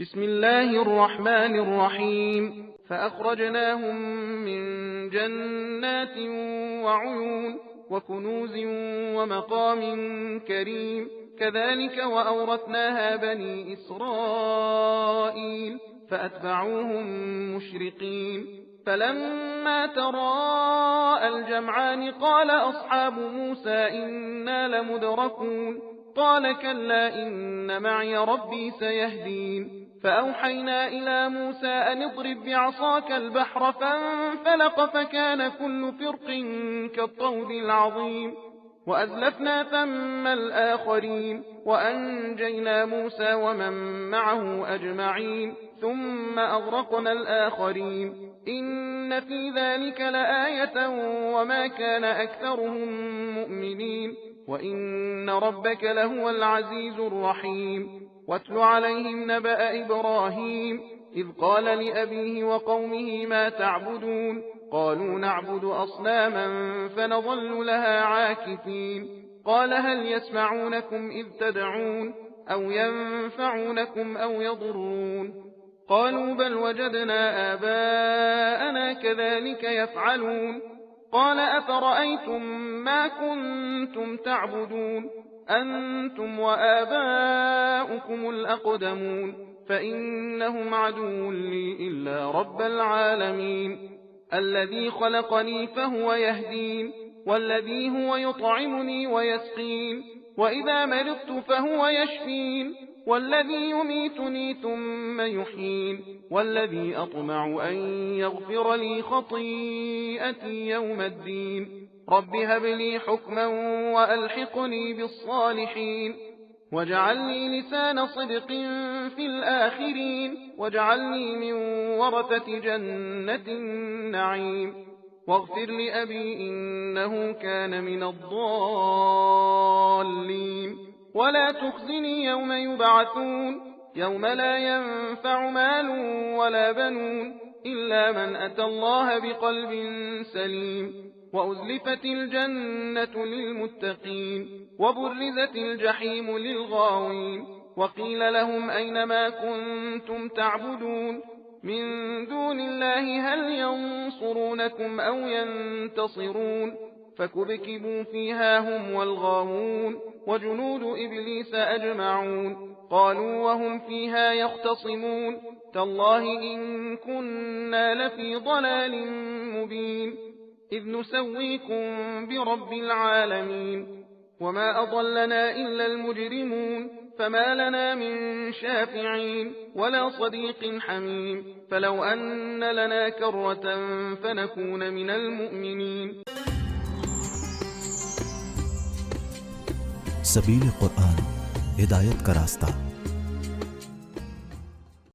بسم الله الرحمن الرحيم. فأخرجناهم من جنات وعيون وكنوز ومقام كريم كذلك وأورثناها بني إسرائيل فأتبعوهم مشرقين. فلما تراءى الجمعان قال أصحاب موسى إنا لمدركون قال كلا إن معي ربي سيهدين. فأوحينا إلى موسى أن اضرب بعصاك البحر فانفلق فكان كل فرق كالطود العظيم وأزلفنا ثم الآخرين وأنجينا موسى ومن معه أجمعين ثم أغرقنا الآخرين. إن في ذلك لآية وما كان أكثرهم مؤمنين وإن ربك لهو العزيز الرحيم. واتل عليهم نبأ إبراهيم إذ قال لأبيه وقومه ما تعبدون قالوا نعبد أصناما فنظل لها عاكفين. قال هل يسمعونكم إذ تدعون أو ينفعونكم أو يضرون قالوا بل وجدنا آباءنا كذلك يفعلون. قال أفرأيتم ما كنتم تعبدون أنتم وآباؤكم الأقدمون فإنهم عدو لي إلا رب العالمين الذي خلقني فهو يهدين والذي هو يطعمني ويسقين وإذا مرضت فهو يشفين والذي يميتني ثم يحيين والذي أطمع أن يغفر لي خطيئتي يوم الدين. رب هب لي حكما وألحقني بالصالحين واجعل لي لسان صدق في الآخرين واجعلني من ورثة جنة النعيم واغفر لأبي إنه كان من الضالين ولا تخزني يوم يبعثون يوم لا ينفع مال ولا بنون إلا من أتى الله بقلب سليم وأزلفت الجنة للمتقين وبرزت الجحيم للغاوين وقيل لهم أينما كنتم تعبدون من دون الله هل ينصرونكم أو ينتصرون فكبكبوا فيها هم والغاوون وجنود إبليس أجمعون قالوا وهم فيها يختصمون تالله إن كنا لفي ضلال مبين إذ نسويكم برب العالمين وما أضلنا إلا المجرمون فما لنا من شافعين ولا صديق حميم فلو أن لنا كرة فنكون من المؤمنين. सबील कुरान हिदायत का रास्ता।